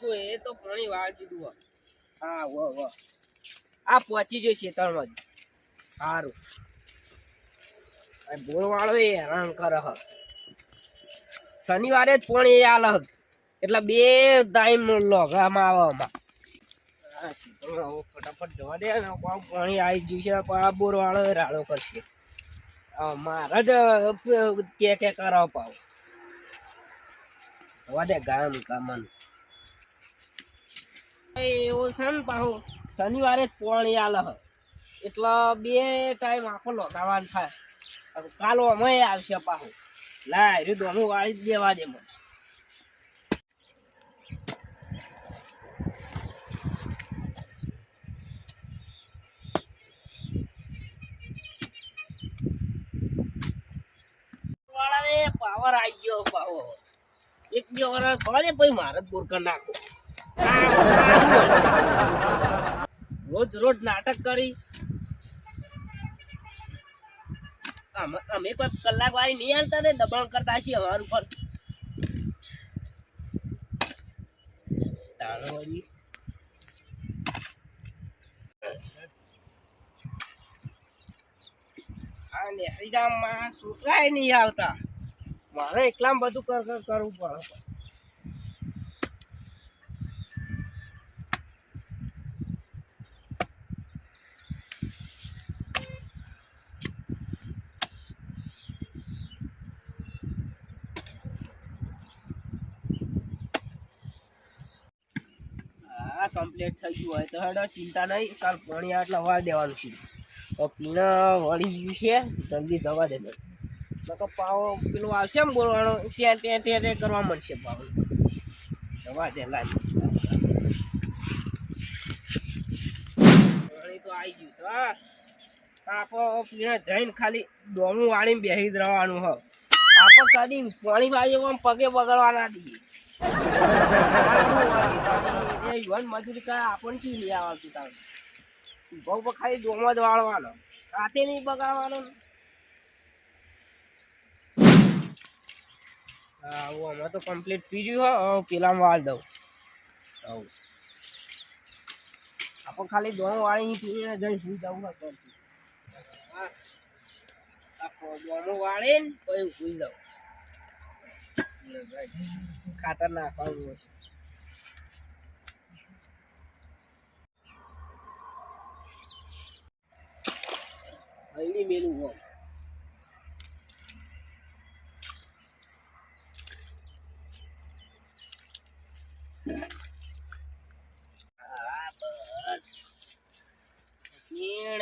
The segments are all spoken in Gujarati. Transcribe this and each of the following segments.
છું એ તો પાણી વાળ દીધું. હા વો આ પહોંચી જશે ખેતરમાં જ. સારું બોર વાળો એ હેરાન કરે હ. શનિવારે જ પાણી આલ હ એટલે 2 ટાઈમ લોગામાં આવે આમાં. હા શીતળમાં ફટાફટ જવા દે ને પાણી આવી ગયું છે. આ બોર વાળો રાડો કરશે. મારે જ કે કરાવ પાવ જવા દે ગામ કામન એવું છે ને પાહુ શનિવારે જ પાણી આલે હ એટલે 2 ટાઈમ આખો લોગાવાનું થાય. કાલો અમે આવશે પાહુ. લા એ દોનું વાળી જ દેવા દે મને. પાવર આવી ગયો પાવર. 1-2 વર્ષ હોય ને પછી મારે જ બોર કરી નાખો. રોજ નાટક કરી અમે કોઈ કલાક વાળી નહીં હાલતા ને દબાણ કરતા છીએ અમારું પર. આ નેહરીગામમાં છોકરાય નહીં આવતા. મારે એકલામ બધું કરવું પડે. કમ્પ્લીટ થઈ ગયું હોય તો હેડો ચિંતા નહીં. કાલ પાણી આટલા વાર દેવાનું છે. તો પીણા વળી ગયું છે જલ્દી દવા દે. તો પાવો પેલું આવશે ને બોલવાનો ત્યાં કરવા મળશે. પાવો દવા દે લાજ પાણી તો આવી ગયું છે. આપણે પીણા જઈને ખાલી દોમું વાળીને બેસી જ રહેવાનું હ. આપણે કદી પાણી વાળી પગે બગડવાના દઈએ. મજૂરી કરે આપણને શું નહીં આવતું. તારે બહુ ખાલી ડોમો જ વાળવાનો, રાતે નહીં બગાડવાનો. હા અમે તો કમ્પ્લીટ પીર્યું હો. પેલામાં વાળ દઉં. આપણે ખાલી ડોમો વાળીને પીને જઈ સુઈ જવું હતું. ડોમો વાળીને પછી સુઈ જાઉં. ખાતર નાખવાનું. હૈલી મેલું હોય.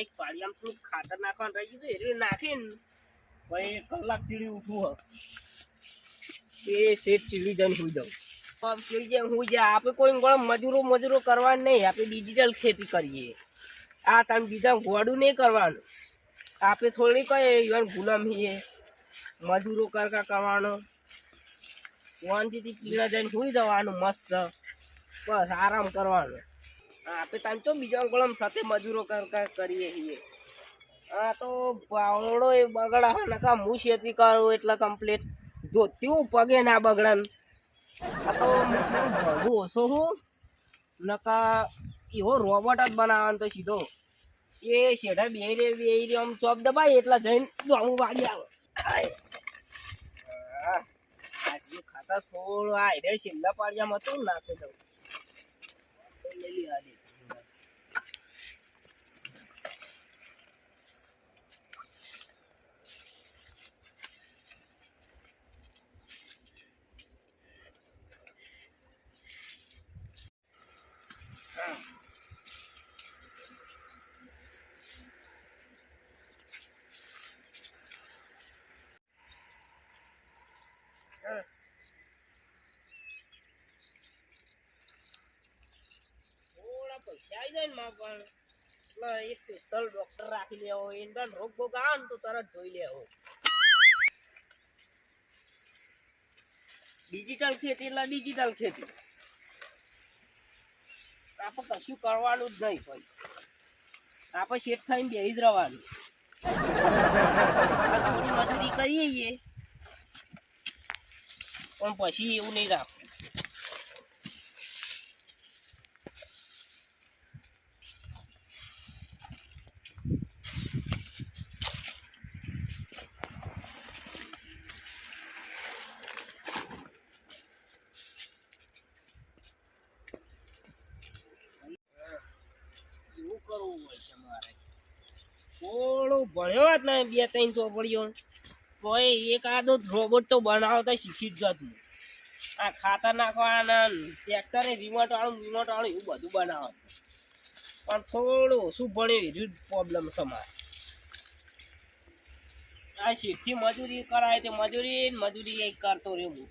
એક પાળિયામાં થોડું ખાતર નાખવાનું રહી ગયું. એ નાખીને પછી કલાક ચીડી ઉઠવું એ શેઠ ચીડી જઈને સુઈ જાઉં. ચીડી જાય સુઈ જાય. આપણે કોઈ મજૂરો કરવા નહીં. આપણે ડિજિટલ ખેતી કરીએ. આ તમે બીજા ગોડું નહીં કરવાનું. આપણે થોડી કઈ ગુલામ છીએ. મજૂરો કરવાનો. શાંતિથી પીણા જઈને સુઈ જવાનું મસ્ત. બસ આરામ કરવાનો. આપણે તમે તો બીજા ગોળમ સાથે મજૂરો કરીએ છીએ. હા તો પાવડો એ બગડા નકા હું ખેતી કરું એટલે કમ્પ્લીટ ધોત્યું પગે ના બગડન. આ તો ભણવું ઓછો હું નકા એવો રોબોટ જ બનાવવાનો તો સીધો એ શેઠા બે આમ ચોપ દબાય એટલે જઈને દોમું વાળી આવે. ખાતા થોડું આ રે છેલ્લા પાડિયામાં હતું નાખે દઉં. થોડા પૈસા આવી જાય ને માં પણ એટલે એક સ્પેશિયલ ડોક્ટર રાખી લેવો. એના રોગ બોગ આવે ને તો તરત જોઈ લેવો. ડિજિટલ ખેતી એટલે ડિજિટલ ખેતી. આપણે કશું કરવાનું જ નહીં. ભાઈ આપણે શેઠ થઈને બેસી જ રહેવાનું. થોડી મજૂરી કરીએ પણ પછી એવું નહીં રાખવું. છે મારે થોડું ભણ્યો જ ને 2-3 ચોપડીઓ કોઈ એક આદો રોબોટ તો બનાવતા શીખી જ જતું આ ખાતર નાખવાના ટ્રેક્ટરે રિમોટ વાળું એવું બધું બનાવે પણ થોડું ઓછું ભણ્યું એવી પ્રોબ્લેમ છે મારે આ શીખથી મજૂરી કરાય તે મજૂરી એક કરતો રહ્યો હું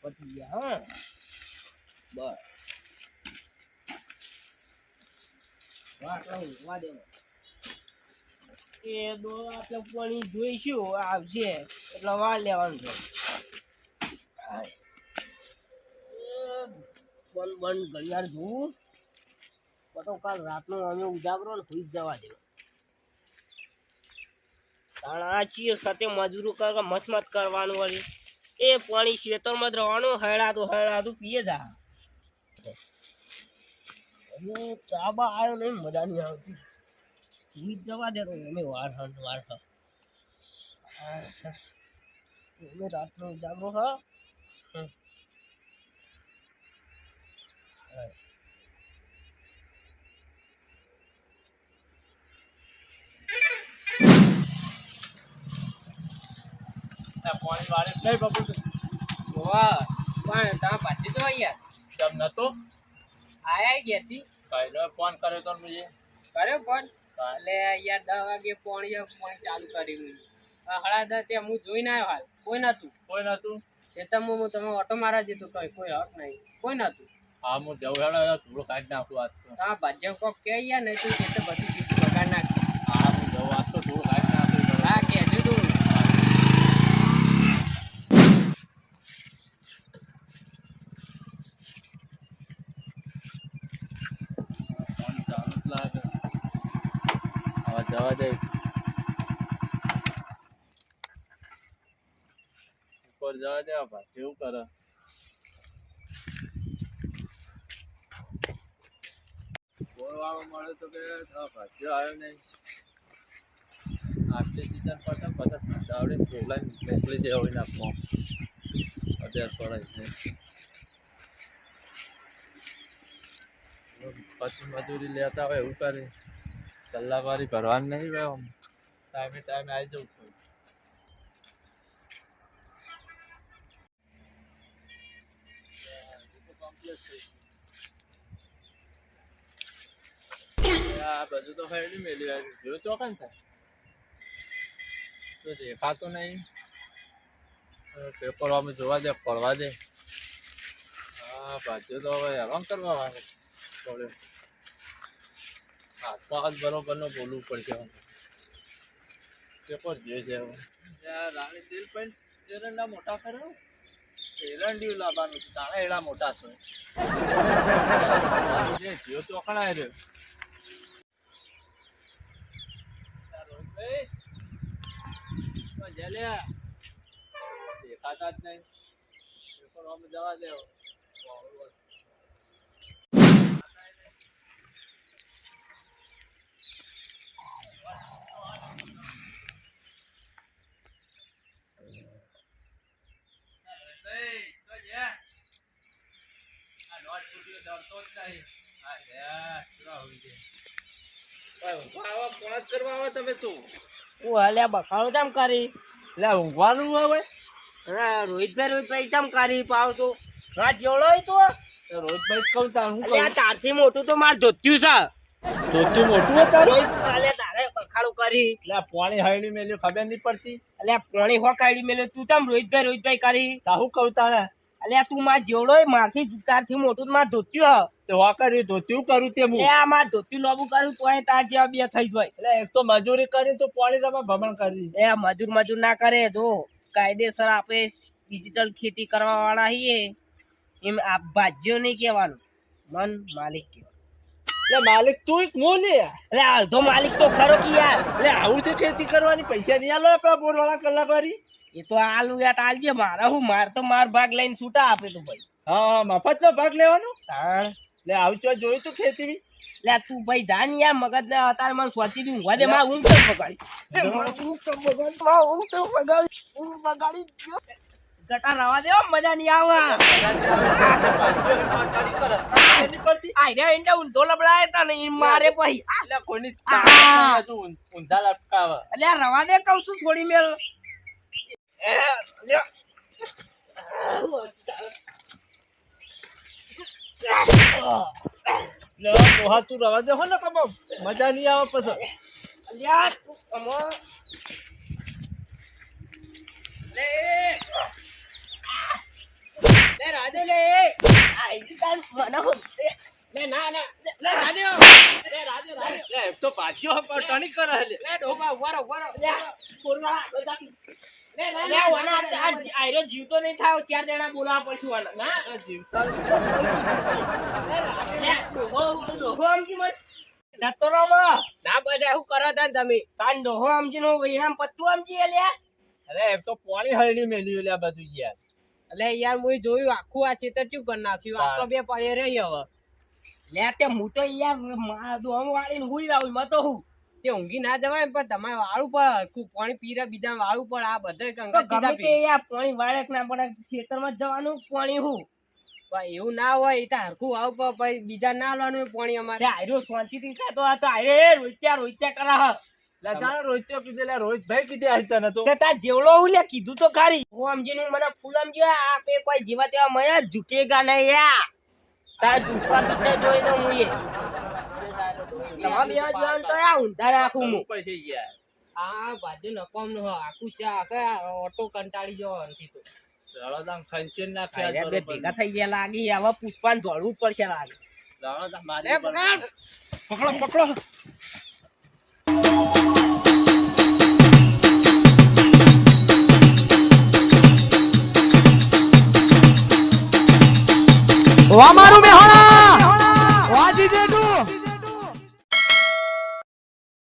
પછી હા બસ એ દો આપણે પાણી જોઈશું આવશે એટલે વાર લેવાનું છે બંધ ઘડિયાળ જોવું તો કાલ રાતનો અમે ઉજાગરો ને સુઈ જવા દેવો કારણ આ છીએ સાથે મજૂરો કરવા મત કરવાનું વળી એ પાણી ખેતરમાં જ રહેવાનું હળાતું પીએ જા ચાબા આવ્યો નહીં મજા નહીં આવતી સુઈ જવા દે અમે વાર અમે રાતનો ઉજાગરો હા પાણી વાળે નહીં બાપુ વાહ પણ તમે પાછી તો યાર કેમ નતો આયા ગેથી કઈ ફોન કર્યો તો મુજે કર્યો ફોન એટલે યાર 10 વાગે પાણી ચાલુ કર્યું હળા 10 ત્યાં હું જોઈને આવ્યો હાલ કોઈ નતું ખેતરમાં હું તમે ઓટો મારા જતો કોઈ હક નહીં કોઈ નતું હા હું જવું હેડો થોડું કાઢી નાખું આજ તો હા ભાજ્ય કોક કે યાર નહીં તો ખેતર બધી ચીજ બગાડ નાખ હા હું જવું આજ તો થોડું કાઢી નાખું હા કહેજો તું જવા દે ઉપર જવા દે ભાઈ કેવું કરે બોલવાળો મળે તો કે ભાજ્યો આવ્યો નહીં આટલી સીઝન પડશે પછી દાવડી બોલાવીને મોકલી દે હોય નાખો અત્યારે પડાય છે પછી મજૂરી લેતા હોય એવું કરે કલાકવારી ભરવાનું નહીં ભાઈ આમ ટાઈમે આવી જવું આ બધું તો ફેરવી મેલી જો ચોકન થાય તો દેખાતું નહીં પેપર અમે જોવા દે પડવા દે હા ભાજ્યો તો હવે હેરાન કરવા પડે હાથમાં બરોબર નો બોલવું પડશે પેપર જોઈએ છે રાણી તેલ પણ એરંડા મોટા કરો એરંડી લાવવાનું છે તાણા એડા મોટા છે જીઓ ચોકડાય રહ્યો દેખાતા જ નહીં પેપર અમે જવા દેવો બખાડો ચમ કરી ઊંઘવાનું આવે રોહિતભાઈ ચમ કરી પાવ તો હા જેવડો તો રોહિતભાઈ કહું તારથી મોટું તો માર ધોત્યું છે ધોતું મોટું હતા તારે બખાડો કરી પાણી હળી મેલ્યું ખબર નહીં પડતી પાણી હો કાઢી મેલ્યો તું ચમ રોહિતભાઈ કરી સાહુ કહું તાણે તું માર જેવડો મારથી તારથી મોટું માર ધોત્યું તો વા કર્યું ધોત્યું કરું તે આ માર ધોત્યું લોબું કર્યું તો તાર જેવા બે થઈ જાય એટલે એક તો મજૂરી કરી તો પાણી તમે ભમણ કરી મજૂર ના કરે જો કાયદેસર આપણે ડિજિટલ ખેતી કરવા વાળા છીએ એમ આ ભાજ્યો નહીં કહેવાનું મન માલિક કહેવાનું માલિક તું મોને અડધો માલિક તો ખરો કે યાર આવું તો ખેતી કરવાની પૈસા નહીં આલો આપડા બોર વાળા કલાકવારી એ તો આલુ યાર આલજે મારા હું માર ભાગ લઈને છૂટા આપે તો ભાઈ હા મફત નો ભાગ લેવાનો તાણ લે આવજો જોયું તું ખેતી લે તું ભાઈ જા ને યાર મગજ ને અત્યારે મને સ્વાતી દી ઊંઘવા દે માં ઊંઘ તો બગાડી ગટા રવા દેવો મજા નહીં આવે આઈ રે ઇન્ડા ઊંધો લબડાય તા ને ઈ મારે પછી એટલે કોઈની ઊંધા લટકાવે એટલે રવા દે કહું છું છોડી મેલ લે દોહા તું રવા દે હો ને કબો મજા નહીં આવે પછી અલ્યા તું કમો લે રાધે લે આઈ તાર મને હો લે ના ના લે રાધે લે રાધે લે તો ભાગ્યો પર ટણી કરે લે લે ડોબા વરો લે કોરવા બધા લે વના આયરો જીવતો નહીં થાવ ચાર જણા બોલાવા પડશે વના ના જીવતા લે ડોહો આમજી મત જતો રહો ના બધા શું કરો તા તમે તાન ડોહો આમજી નો વિરામ પત્તુ આમજી લ્યા અરે એમ તો પાણી હરણી મેલ્યું લે આ બધું યાર એટલે યાર મુઈ જોયું આખું આ ખેતર ચૂ કરી નાખ્યું આપણો બે પડ્યો રહી હવે લે તે હું તો યાર દોમ વાળીને હુઈ રાવું મતો હું તે ઊંઘી ના જવાય પણ તમારે વાળું પર ખૂબ પાણી પીરા બીજા વાળું પર આ બધા કંકા સીધા પી યાર પાણી વાળે ના પડે ખેતરમાં જવાનું પાણી હું ભાઈ એવું ના હોય એ તો હરખું આવ ભાઈ બીજા ના લાવવાનું પાણી અમારે આયરો શાંતિથી ખાતો આ તો આયરે રોઈત્યા કરા લે જાણે રોજ તો કીધે લે રોજ ભાઈ કીધે આજ તને તો તે તાર જેવડો હું લે કીધું તો ખારી હું સમજીને મને ફૂલ સમજ્યો આ પે કોઈ જીવા તેવા મયા ઝૂકેગા નહીં યા તાર પુષ્પા પિક્ચર જોઈ દઉં હું એ તમારા બે જવાનું તો આ ઊંધા રાખું હું પછી યાર આ બાજુ નકોમ નો આખું છે આખા ઓટો કંટાળી જવો અંતી તો લડોદામ ખંચેન ના બે ખ્યાલ ભેગા થઈ ગયા લાગી હવે પુષ્પાને દોડવું પડશે લાગે લડોદામ મારી પકડો